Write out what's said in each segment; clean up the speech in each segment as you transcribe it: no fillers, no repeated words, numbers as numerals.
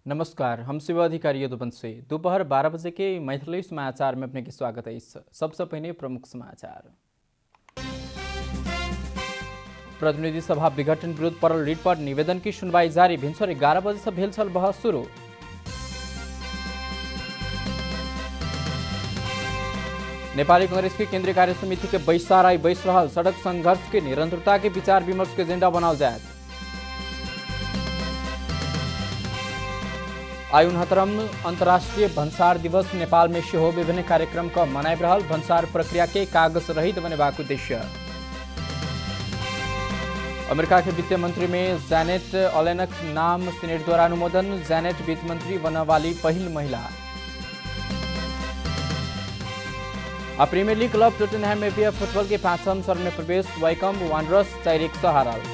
नमस्कार, हम शिव अधिकारी यदुवंशी। दोपहर 12 बजे के मैथिली समाचार में अपने की स्वागत है। सबसे पहले प्रमुख समाचार। प्रतिनिधि सभा विघटन विरुद्ध परल रिट पर निवेदन की सुनवाई जारी। भिनसर 11 बजे से भेलछल बहस शुरू। नेपाली कांग्रेस की केंद्रीय कार्य समिति के बैसाराई बैस रहल। सड़क संघर्ष के निरंतरता के विचार विमर्श के एजेंडा बनाओ जाए। आयु 69 अंतर्राष्ट्रीय भन्सार दिवस नेपाल में सेहो विभिन्न कार्यक्रम का मनाइब रहल। भन्सार प्रक्रिया के कागज रहित बनेबाक उद्देश्य। अमेरिका के वित्त मंत्री में जैनेट एलेनक नाम सीनेट द्वारा अनुमोदन। जैनेट वित्त मंत्री बनने वाली पहली महिला। Premier league club Tottenham APF football के 5वां चरण में प्रवेश। वाइकम वांडरर्स 4-1 से हारल।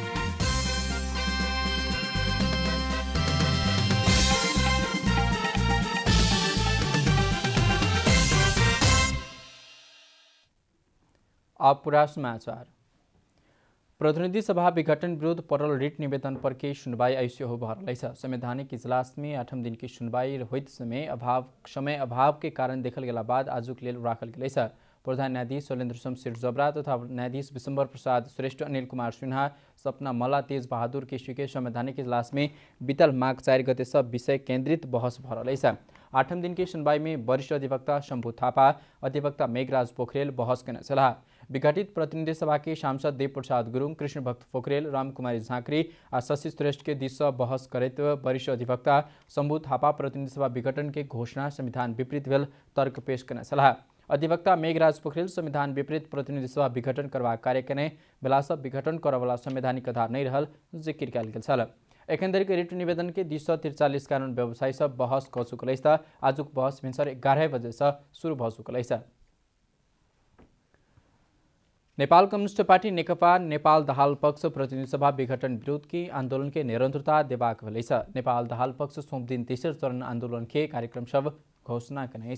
अब पूरा समाचार। प्रतिनिधि सभा विघटन विरुद्ध परल रिट निवेदन पर के सुनवाई ऐसे हो भरल। संवैधानिक इजलास में 8 दिन की सुनवाई होते समय अभाव के कारण देखल गेला बाद आजुक लेल राखल गेल। प्रधान न्यायाधीश शैलेन्द्र शमशेर जबरा तथा न्यायाधीश विशंबर प्रसाद श्रेष्ठ, अनिल कुमार सिन्हा, सपना मल्ल, तेज बहादुर केसी के संवैधानिक इजलास में बीतल माघ 4 गते सब विषय केंद्रित बहस भरल। 8 दिन की सुनवाई में वरिष्ठ अधिवक्ता शंभु थापा, अधिवक्ता मेघराज पोखरेल बहस करने सलाह। विघटित प्रतिनिधि सभा के सांसद देव प्रसाद गुरुङ, कृष्ण भक्त पोखरेल, रामकुमारी झाँक्री और शशि श्रेष्ठ के दिश बहस करते वरिष्ठ अधिवक्ता शंभु थापा प्रतिनिधि सभा विघटन के घोषणा संविधान विपरीत भेल तर्क पेश करने सलाह। अधिवक्ता मेघराज पोखरेल संविधान विपरीत प्रतिनिधि सभा विघटन करबाक कार्य केने बेला सब विघटन करवाला संवैधानिक आधार नहीं रहल जिक्र कयल गेल छल। एखन धरि के रिट निवेदन के 243 कानून व्यवसायी सब बहस क चुकल। आजुक बहस भिनसर 11 बजे से शुरू भ चुकल। नेपाल कम्युनिस्ट पार्टी नेकपा नेपाल दाहाल पक्ष प्रतिनिधि सभा विघटन विरोध की आंदोलन के निरंतरता देबाक भेल। नेपाल दाहाल पक्ष सोम दिन तेसर चरण आंदोलन के कार्यक्रम सब घोषणा कने।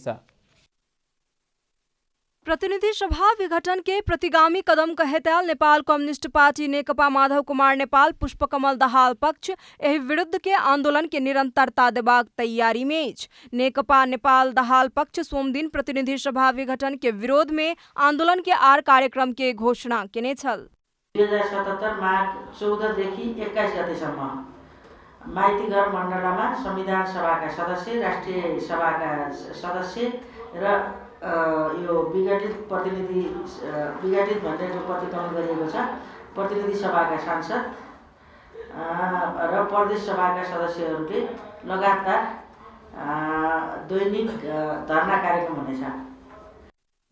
प्रतिनिधि सभा विघटन के प्रतिगामी कदम कहेतल नेपाल कम्युनिस्ट पार्टी नेकपा माधव कुमार नेपाल पुष्पकमल दाहाल पक्ष एहि विरुद्ध के आंदोलन के निरंतरता देबाक तैयारी में। नेकपा नेपाल दाहाल पक्ष सोम दिन प्रतिनिधि सभा विघटन के विरोध में आंदोलन के आर कार्यक्रम के घोषणा केने छल। 2077 माघ 14 देखि 21 गतेसम्म माइतीघर मण्डलमा संविधान सभाका सदस्य, राष्ट्रिय सभाका सदस्य र यो विघटित भनेर जो प्रतिगमन गरिएको छ प्रतिनिधि सभाका सांसद र प्रदेश सभाका सदस्यहरूले लगातार दैनिक धरना कार्यक्रम हुनेछ।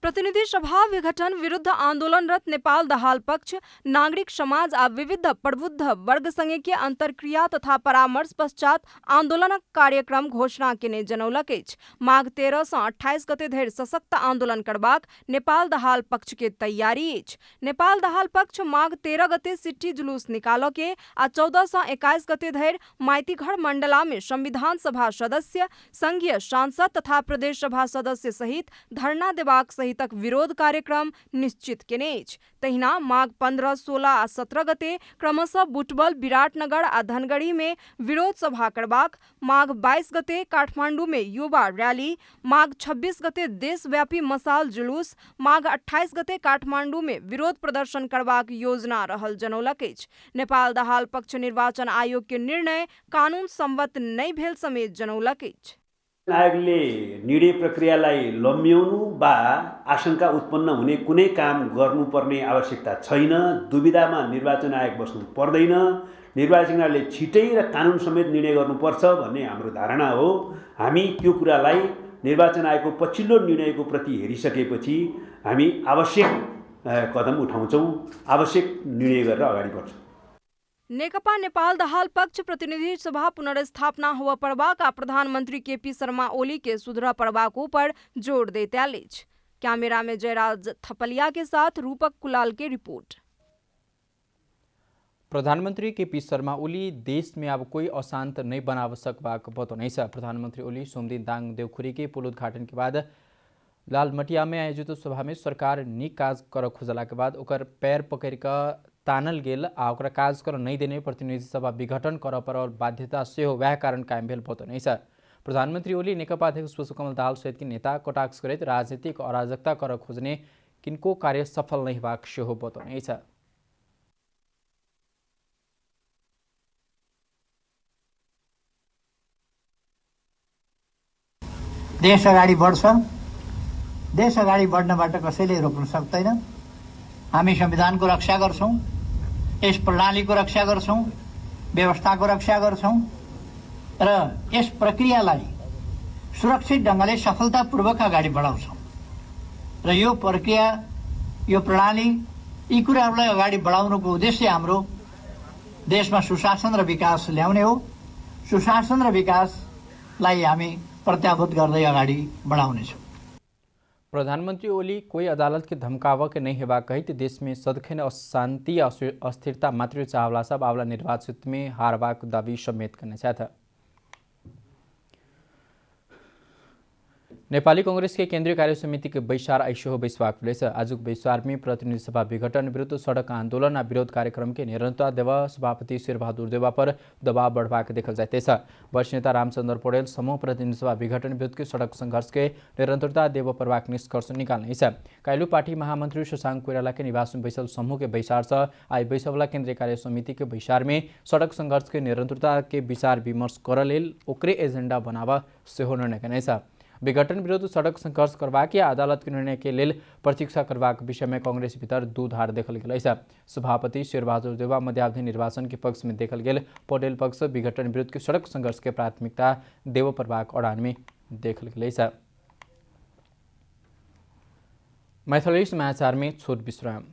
प्रतिनिधि सभा विघटन विरुद्ध आंदोलनरत नेपाल दाहाल पक्ष नागरिक समाज आ विविध प्रबुद्ध वर्ग संगे के अंतरक्रिया तथा परामर्श पश्चात आंदोलन कार्यक्रम घोषणा केने जनौलक। माघ 13 से 28 गते धरि सशक्त आंदोलन करबाक नेपाल दाहाल पक्ष के तैयारी। नेपाल दाहाल पक्ष माघ 13 गते सिट्टी जुलूस निकाल के आ 14 से 21 गते धरि माइतीघर मंडला में संविधान सभा सदस्य, संघीय सांसद तथा प्रदेश सभा सदस्य सहित धरना देबाक सहित तक विरोध कार्यक्रम निश्चित केने। तहिना माघ 15, 16 आ 17 गते क्रमशः बुटबल, विराटनगर आ धनगढ़ी में विरोध सभा करबाक। माघ 22 गते काठमांडू में युवा रैली। माघ 26 गते देशव्यापी मसाल जुलूस। माघ 28 गते काठमांडू में विरोध प्रदर्शन करबाक योजना रहल जनौलक। नेपाल दाहाल पक्ष निर्वाचन आयोग के निर्णय कानून सम्मत नहीं भेल समेत जनौलक। आयोगले निर्णय प्रक्रियालाई लम्ब्याउनु वा आशंका उत्पन्न हुने कुनै काम गर्नुपर्ने आवश्यकता छैन। दुविधामा निर्वाचन आयोग बस्नु पर्दैन। निर्वाचन आयोगले छिटै र कानुन समेत निर्णय गर्नुपर्छ भन्ने हाम्रो धारणा हो। हामी त्यो कुरालाई निर्वाचन आयोगको पछिल्लो निर्णयको प्रति हेरिसकेपछि हामी आवश्यक कदम उठाउँछौँ, आवश्यक निर्णय गरेर अगाडि बढ्छौँ। नेकपा नेपाल दाहाल पक्ष प्रतिनिधि सभा पुनर्स्थापना हुआ प्रभाक आ प्रधानमंत्री केपी शर्मा ओली के सुधरा प्रभाकों पर जोर देते आले। कैमरा में जयराज थपलिया के साथ रूपक कुलाल की रिपोर्ट। प्रधानमंत्री केपी शर्मा ओली देश में अब कोई अशांत नहीं बना सकबाक बतौने। प्रधानमंत्री ओली सोमदिन दाङ देवखुरी के पुल उद्घाटन के बाद लालमटिया में आयोजित सभा में सरकार निक काज कर खोजला के बाद ओकर पैर पकड़ कर तानल गेल आ ओकरा काज कर नहीं देने प्रतिनिधि सभा विघटन कर पर और बाध्यता से हो वह कारण कायम भेल बतौने छ। प्रधानमंत्री ओली नेकपा अध्यक्ष पुष्पकमल दाहाल सहित के नेता कटाक्ष करते राजनीतिक अराजकता कर खोजने किनको कार्य सफल नहीं होबाक सेहो बतौने छ। देश अगाडि बढ्छ, देश अगाडि बढ्नबाट कसैले रोक्न सक्दैन। हामी संविधानको रक्षा गर्छौं, यस प्रणालीको रक्षा गर्छौं, व्यवस्थाको रक्षा गर्छौं र यस प्रक्रियालाई सुरक्षित ढंगले सफलतापूर्वक अगाडि बढाउँछौं र यो प्रक्रिया, यो प्रणाली, यी कुराहरूलाई अगाडि बढाउनुको उद्देश्य हाम्रो देशमा सुशासन र विकास ल्याउने हो। सुशासन र विकासलाई हामी प्रत्याभूत गर्दै अगाडि बढाउनेछौं। प्रधानमंत्री ओली कोई अदालत के धमकाव के नहीं हेबा कहित देश में सदखैन अशांति अस्थिरता मात्र चाहला सब आवला निर्वाचित में हारबाक दावी समेत करने था। नेपाली कांग्रेस के केंद्रीय कार्य समिति के बैसार आइसो बैसवाक प्लेस आजुक बैसार में प्रतिनिधि सभा विघटन विरुद्ध सड़क आंदोलन और विरोध कार्यक्रम के निरंतरता देवा सभापति शेरबहादुर देवा पर दबाव बढ़वाक देखल जाते छ। वरिष्ठ नेता रामचंद्र पौडेल समूह प्रतिनिधि सभा विघटन विरुद्ध के सड़क संघर्ष के निरंतरता देव प्रवाक निष्कर्ष निकाल्ने छ। काइलू पार्टी महामंत्री शशांक कोइराला के निवास में बैसल समूह के बैसार छ। आई बैसवला केंद्रीय कार्य समिति के बैसार में सड़क संघर्ष के निरंतरता के विचार विमर्श कर लेल ओकरे एजेंडा बनावा सेहो निर्णय करने छ। विघटन विरुद्ध सड़क संघर्ष करवाक या अदालत के निर्णय के लेल प्रतीक्षा करवाक विषय में कांग्रेस भीतर दू धार देखल गेल छ। सभापति शेरबहादुर देवा मध्यावधि निर्वाचन के पक्ष में देखल गेल, पौडेल पक्ष विघटन विरुद्ध के सड़क संघर्ष के प्राथमिकता देव प्रवाक अड़ान में देखल गेल छ। मैथिली समाचार में छोट विश्राम।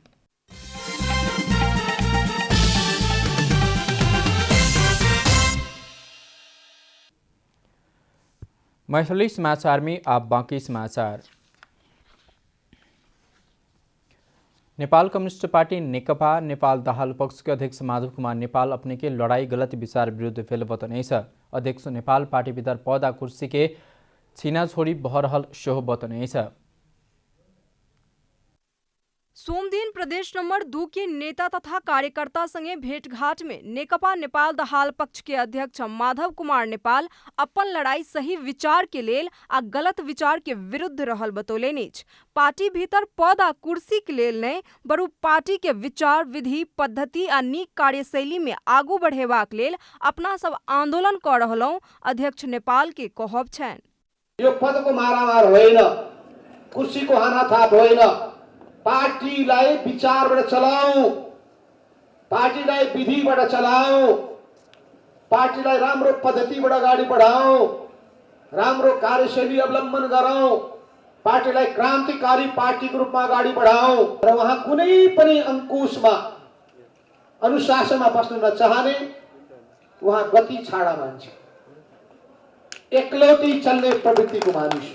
मैथिली समाचार में आप बाकी समाचार। नेपाल कम्युनिस्ट पार्टी नेकपा नेपाल दाहाल पक्ष के अध्यक्ष माधव कुमार नेपाल अपने के लड़ाई गलत विचार विरुद्ध भेल बतौने छ। अध्यक्ष नेपाल पार्टी भीतर पद आ कुर्सी के छीना छोड़ी बहरहल सेहो बतौने छ। सोमदिन प्रदेश नंबर 2 के नेता तथा कार्यकर्ता संगे भेंटघाट में नेकपा नेपाल दाहाल पक्ष के अध्यक्ष माधव कुमार नेपाल अपन लड़ाई सही विचार के लेल आ गलत विचार के विरुद्ध रहल बतौले नीच। पार्टी भीतर पद आ कुर्सी के लेल नहीं बरु पार्टी के विचार, विधि, पद्धति आ नीक कार्यशैली में आगू बढ़ेबाक लेल अपना सब आंदोलन कर रहलौं अध्यक्ष नेपाल के कहब छन्। यो पद को मारामार होइन, कुर्सी को हानाथाप होइन। पार्टीलाई विचारबाट चलाऊ, पार्टीलाई विधिबाट चलाऊ, पार्टीलाई राम्रो पद्धतिबाट अगाडि बढाऊ, राम्रो कार्यशैली अवलम्बन गरौँ, पार्टीलाई क्रान्तिकारी पार्टीको रूपमा अगाडि बढाऊ र उहाँ कुनै पनि अंकुशमा अनुशासनमा बस्न नचाहने, उहाँ गति छाडा मान्छे, एकलौटी चल्ने प्रवृत्तिको मानिस।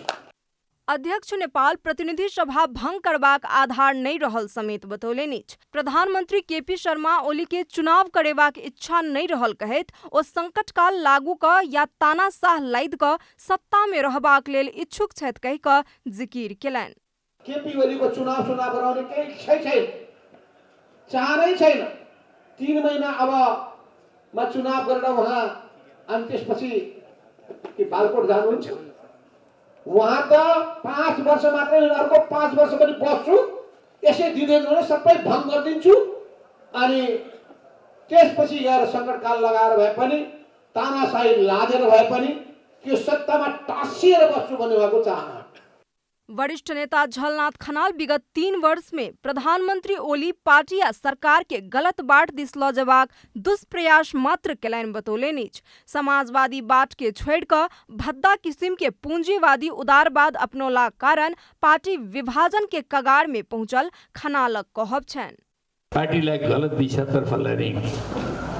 अध्यक्ष नेपाल प्रतिनिधि सभा भंग करबाक आधार नहीं रहल समेत बतौले नीच। प्रधानमंत्री केपी शर्मा ओली के चुनाव करेबाक इच्छा नहीं रहल कहैत ओ संकट काल लागू क या तानाशाह लाइद क सत्ता में रहबाक लेल इच्छुक छथि कहि क जिकिर केलनि। केपी ओली को चुनाव गराउने केही छैन, चाहनै छैन। 3 महिना अब मा चुनाव गरेर उहाँ अनि त्यसपछि के बालकोट जानुहुन्छ। वहाँ त 5 वर्ष मात्रै, अर्को 5 वर्ष पनि बस्छु, यसै दिँदैन सबै भङ्ग गरिदिन्छु अनि त्यसपछि गएर सङ्कटकाल लगाएर भए पनि, तानाशाही लादेर भए पनि त्यो सत्तामा टाँसिएर बस्छु भन्ने उहाँको चाहना। वरिष्ठ नेता झलनाथ खनाल विगत 3 वर्ष में प्रधानमंत्री ओली पार्टी या सरकार के गलत बाट दिस लजबाक दुष्प्रयास मात्र केलैन बतौले नीच। समाजवादी बाट के छोड़ क भद्दा किसिम के पूंजीवादी उदारवाद अपनौला कारण पार्टी विभाजन के कगार में पहुंचल खनालक कहब छन्। पार्टीलाई गलत दिशातर्फ लाने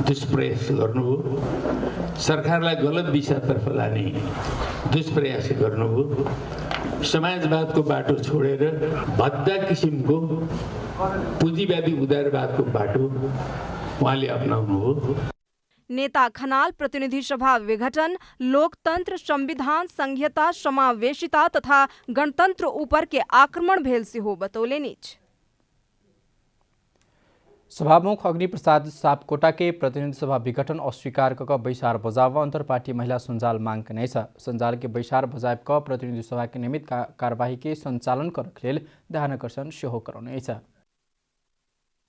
दुष्प्रयास गर्नुभयो, सरकारलाई गलत दिशातर्फ लाने दुष्प्रयास गर्नुभयो, समाजवादको बाटो छोडेर भद्दा किसिमको पुँजीवादी उदारवादको बाटो उहाँले अपनाउनुभयो। नेता खनाल प्रतिनिधि सभा विघटन, लोकतंत्र, संविधान, संघीयता, समावेशिता तथा गणतंत्र ऊपर के आक्रमण भेल से हो बतौले नीच। सभामुख अग्निप्रसाद सापकोटा के प्रतिनिधि सभा विघटन अस्वीकार क बैसार बजाव अंतरपार्टी महिला संजाल मांग कनै छ। संजाल के बैसार बजाव क प्रतिनिधि सभा के नियमित कार्यवाही के संचालन करक लेल ध्यानकर्षण सेहो करने छ।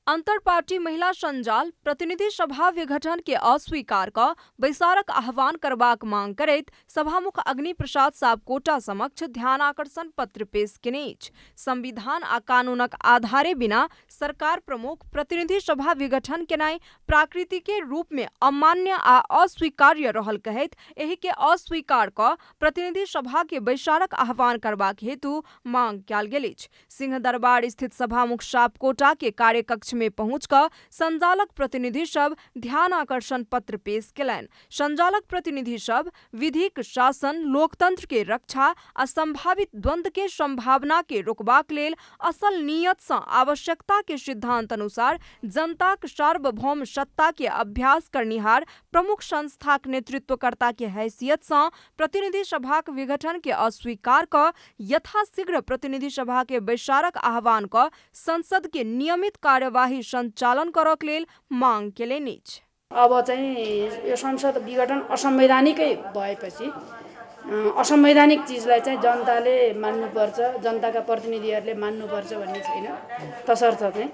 अंतरपार्टी महिला संजाल प्रतिनिधि सभा विघटन के अस्वीकार क बैसारक आह्वान करबाक मांग करैत सभामुख अग्निप्रसाद सापकोटा समक्ष ध्यानाकर्षण पत्र पेश केने अछि। संविधान आ कानूनक आधारे बिना सरकार प्रमुख प्रतिनिधि सभा विघटन केनाई प्राकृतिक के रूप में अमान्य आ अस्वीकार्य रहल कहैत एहि के अस्वीकार क प्रतिनिधि सभा के बैसारक आह्वान करबाक हेतु मांग कयल गेल अछि। सिंहदरबार स्थित सभामुख सापकोटा के कार्यकक्ष में पहुंचकर संजालक प्रतिनिधि सब ध्यान आकर्षण पत्र पेश केलनि। संजालक प्रतिनिधि सब विधिक शासन, लोकतंत्र के रक्षा आ संभावित द्वंद्व के संभावना के रोकबाक लेल असल नियत सँ आवश्यकता के सिद्धांत अनुसार जनताक सार्वभौम सत्ता के अभ्यास करनिहार प्रमुख संस्थाक नेतृत्वकर्ता के हैसियत सँ प्रतिनिधि सभाक विघटन के अस्वीकार क यथाशीघ्र प्रतिनिधि सभा के बैसारक आह्वान क संसद के नियमित कार्यवाही सञ्चालन करक लेल माग केलनि अछि। अब चाहिँ यो संसद विघटन असंवैधानिकै भएपछि असंवैधानिक चिजलाई चाहिँ जनताले मान्नुपर्छ, जनताका प्रतिनिधिहरूले मान्नुपर्छ भन्ने छैन। तसर्थ चाहिँ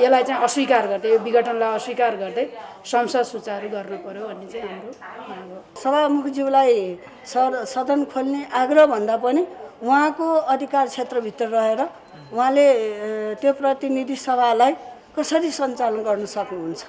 यसलाई चाहिँ अस्वीकार गर्दै, यो विघटनलाई अस्वीकार गर्दै संसद सुचारू गर्न पर्यो भन्ने चाहिँ हाम्रो माग हो। सभामुखज्यूलाई सदन खोल्ने आग्रह भन्दा पनि उहाँको अधिकार क्षेत्रभित्र रहेर उहाँले त्यो प्रतिनिधि सभालाई कसरी सञ्चालन गर्न सक्नुहुन्छ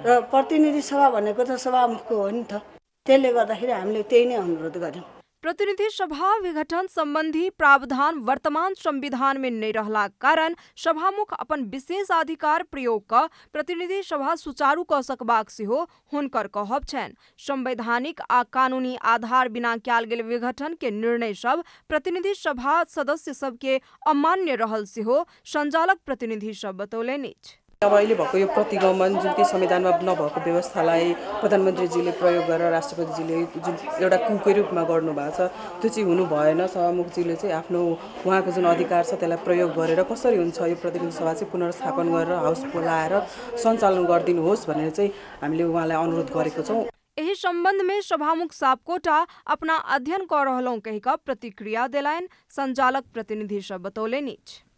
र प्रतिनिधि सभा भनेको त सभामुखको हो नि त। त्यसले गर्दाखेरि हामीले त्यही नै अनुरोध गर्यौं। प्रतिनिधि सभा विघटन संबंधी प्रावधान वर्तमान संविधान में नहीं रहला कारण सभामुख अपन विशेष अधिकार प्रयोग क प्रतिनिधि सभा सुचारू क सकबाक सेहो हुनकर कहब छनि। संवैधानिक आ कानूनी आधार बिना कयल गेल विघटन के निर्णय सब प्रतिनिधि सभा सदस्य सब के अमान्य रहल सेहो संचालक प्रतिनिधि सब बतौलनि अछि। अब अहिले भएको यो प्रतिगमन जुन कि संविधानमा नभएको व्यवस्थालाई प्रधानमन्त्रीजीले प्रयोग गरेर राष्ट्रपतिजीले जुन एउटा कुकै रूपमा गर्नुभएको छ त्यो चाहिँ हुनु भएन। सभामुखजीले चाहिँ आफ्नो उहाँको जुन अधिकार छ त्यसलाई प्रयोग गरेर कसरी हुन्छ यो प्रतिनिधि सभा चाहिँ पुनर्स्थापन गरेर हाउस बोलाएर सञ्चालन गरिदिनुहोस् भनेर चाहिँ हामीले उहाँलाई अनुरोध गरेको छौँ। एही संबंध में सभामुख सापकोटा अपना अध्ययन कर रहलौं कहि क प्रतिक्रिया देलनि। संचालक प्रतिनिधि सब बतौलनि अछि।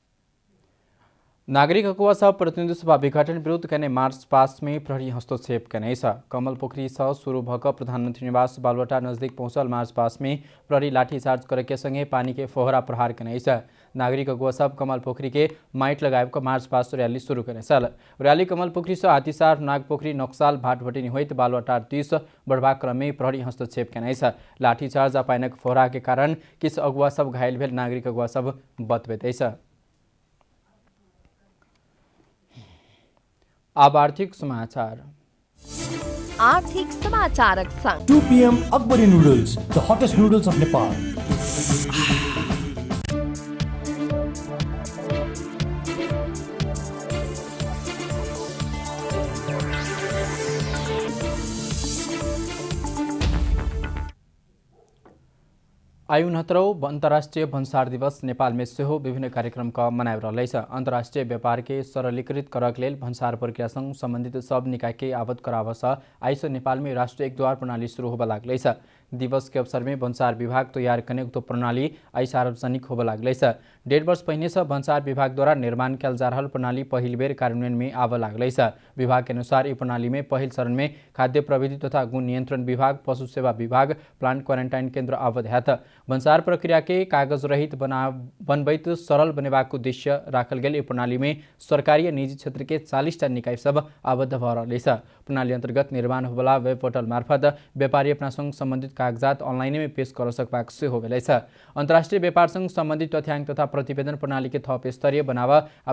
नागरिक हकुवा सह प्रतिनिधि सभा विघटन विरुद्ध कने मार्च पास्ट में प्रहरी हस्तक्षेप कनै छ। कमल पोखरी सह शुरू भक प्रधानमंत्री निवास बालवटा नजदीक पहुंचल मार्च पास्ट में प्रहरी लाठीचार्ज करके संगे पानी के फोहरा प्रहार कनै छ। नागरिक अगुवा सब कमल पोखरी के माइट लगाएक मार्च पास्ट रैली शुरू कने छल। रैली कमल पोखरी से हाथीसार, नागपोखरी, नक्साल, भाटभटिनी होइत बालवटा 30 बढ़बाक क्रम में प्रहरी हस्तक्षेप कनै छ। लाठीचार्ज आ पानीक फोहरा के कारण किछ अगुवा सब घायल भेल। नागरिक अगुवा सब बतबैत छ। अब आर्थिक समाचार। आर्थिक समाचारक संग 2 PM Akbari noodles, the hottest noodles of Nepal. आयु 69 अंतर्राष्ट्रीय भन्सार दिवस नेपाल में सेहो विभिन्न कार्यक्रम का मनाइब रहलैछ। अंतर्राष्ट्रीय व्यापार के सरलीकृत करक लेल भन्सार प्रक्रिया संग संबंधित सब निकाय के आवत करावस आइस नेपाल में राष्ट्रीय एक द्वार प्रणाली शुरू होब लागलैछ। दिवस के अवसर में भन्सार विभाग तैयार करने उक्त प्रणाली आई सार्वजनिक होब लागलैछ। 1.5 वर्ष पहिने से भन्सार विभाग द्वारा निर्माण कयल जा रहल प्रणाली पहिल बेर कार्यान्वयन में आब लागलैछ। विभाग के अनुसार ई प्रणाली में पहिल चरण में खाद्य प्रविधि तथा गुण नियंत्रण विभाग, पशु सेवा विभाग, प्लांट क्वारेंटाइन केन्द्र आवत हैत। भन्सार प्रक्रिया के कागज रहित बनबैत सरल बनेबाक उद्देश्य राखल गेल ई प्रणाली में सरकारी और निजी क्षेत्र के 40टा निकाय सब आबद्ध भ रहलैछ। प्रणाली अंतर्गत निर्माण होबला वेब पोर्टल मार्फत व्यापारी अपना संग संबंधित कागजात ऑनलाइन में पेश कर सकबाक सेहो भेलैछ। अंतर्राष्ट्रीय व्यापार संग संबंधित तथ्याङ्क तथा प्रतिवेदन प्रणाली के थप स्तरीय बनावा आ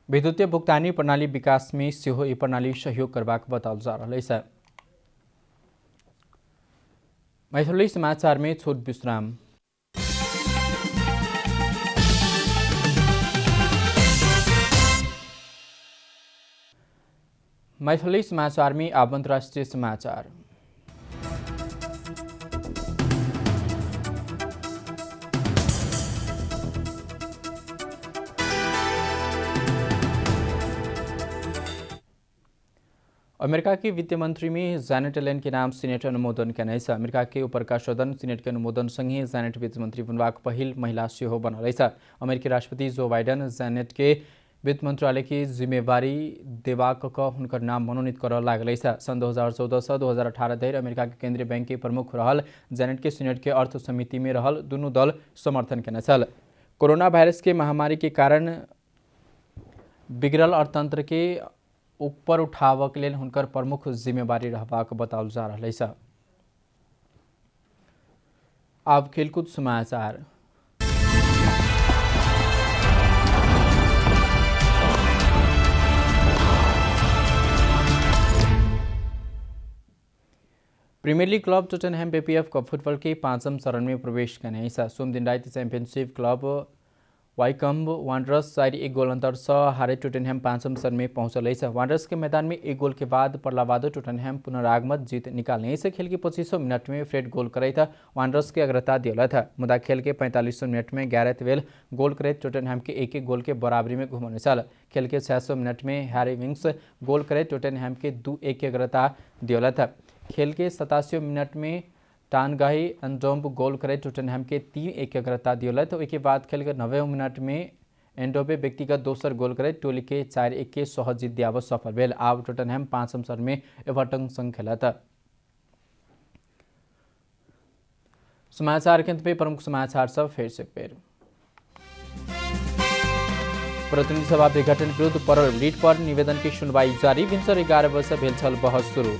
विद्युतीय भुक्तानी प्रणाली विकास में सेहो ई प्रणाली सहयोग करबाक बताओल जा रहलैछ। मैथिली समाचार में छोट विश्राम। मैथिली समाचार में अब अंतर्राष्ट्रीय समाचार। अमेरिका की वित्त मंत्री में जैनेट एलेन के नाम सीनेट अनुमोदन करने छ। अमेरिका के ऊपर का सदन सीनेट के अनुमोदन सँगै जैनेट वित्त मंत्री बनवाक पहिल महिला सेहो बनल छ। अमेरिकी राष्ट्रपति जो बाइडेन जैनेट के वित्त मंत्रालय की जिम्मेवारी देवाक हुनकर नाम मनोनीत कर लागल छ। सन् 2014 से 2018 धरि अमेरिका के केंद्रीय बैंक के प्रमुख रहल जैनेट के सीनेट के अर्थ समिति में रहल दुनू दल समर्थन केने छल। कोरोना वायरस के महामारी के कारण बिगड़ल अर्थतंत्र के ऊपर उठावक लेल हुनकर प्रमुख जिम्मेवारी रहबाक बताओल जा रहा है। अब खेलकूद समाचार। Premier league club Tottenham BPF cup football के 5वीं चरण में प्रवेश करने सोम दिन रात championship club Wycombe Wanderers 4-1 goal अंतर से हारे टोटनहैम 5वीं चरण में पहुंचल है। वांडरर्स के मैदान में 1 गोल के बाद पर्लावादो टोटनहैम पुनरागमत जीत निकालने से खेल के 25 मिनट में फ्रेड गोल करे था वांडरर्स के अग्रता दिया था। मुदा खेल के 45 मिनट में गैरेथ वेल गोल करे टोटनहैम के 1-1 गोल के बराबरी में घुमाने साल। खेल के 66 मिनट में हैरी विंग्स गोल करे टोटनहैम के 2-1 के अग्रता दिया था। खेल के 87 मिनट में टानगाही एंडोम्ब गोल करे टोटनहैम के 3-1 के अग्रता दिया था। उसके बाद खेल के 90 मिनट में एंडोबे व्यक्तिगत दोसर गोल करे टोली के 4-1 के सहज जीत दियाव सफल भेल। आब टोटनहैम 5वीं चरण में एवर्टन संग खेला था। समाचार के अंत में प्रमुख समाचार सब फिर से पेर। प्रतिनिधि सभा विघटन विरुद्ध परल रीट पर निवेदन की सुनवाई जारी। भिन्सर 11 बजे से भेल छल बहस शुरू।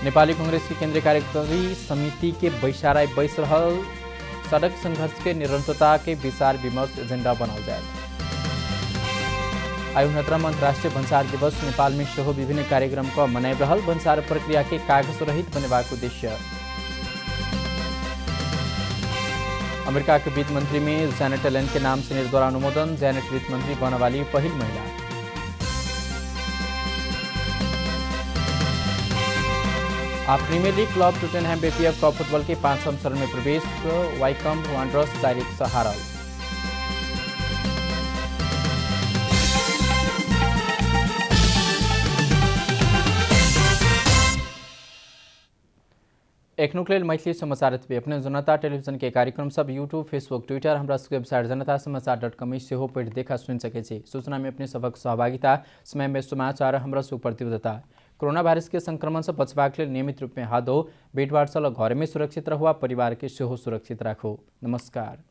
नेपाली कांग्रेस की केंद्रीय कार्यकारी समिति के बैसाराई बैस रहल सड़क संघर्ष के निरंतरता के विचार विमर्श एजेंडा बनाल जाए। आयु 69वां अंतर्राष्ट्रीय भन्सार दिवस नेपाल में सेहो विभिन्न कार्यक्रम का मनाई रहल। भन्सार प्रक्रिया के कागज रहित बनेबाक उद्देश्य। अमेरिका के वित्त मंत्री में जैनेट एलेन के नाम सीनेट द्वारा अनुमोदन। जैनेट वित्त मंत्री बनने वाली पहल महिला। आप premier league club Tottenham BPF cup football के 5वीं चरण में प्रवेश। वाइकम्ब वांडरर्स 4-1 से हारल। एकनुकलेल मैथिली समाचार अपने जनता टेलीविजन के कार्यक्रम सब यूट्यूब फेसबुक ट्विटर हमारा वेबसाइट जनता समाचार.com से हो पेट देखा सुन सके। सूचना में अपने सबक सहभागिता समय में समाचार हमारा सुप्रतिबद्धता। कोरोना वायरस के संक्रमण से बचवाक लिए नियमित रूप में हाथ धो भीड़ भाड़ से घर में सुरक्षित रहो। परिवार के सेहो सुरक्षित रखो। नमस्कार।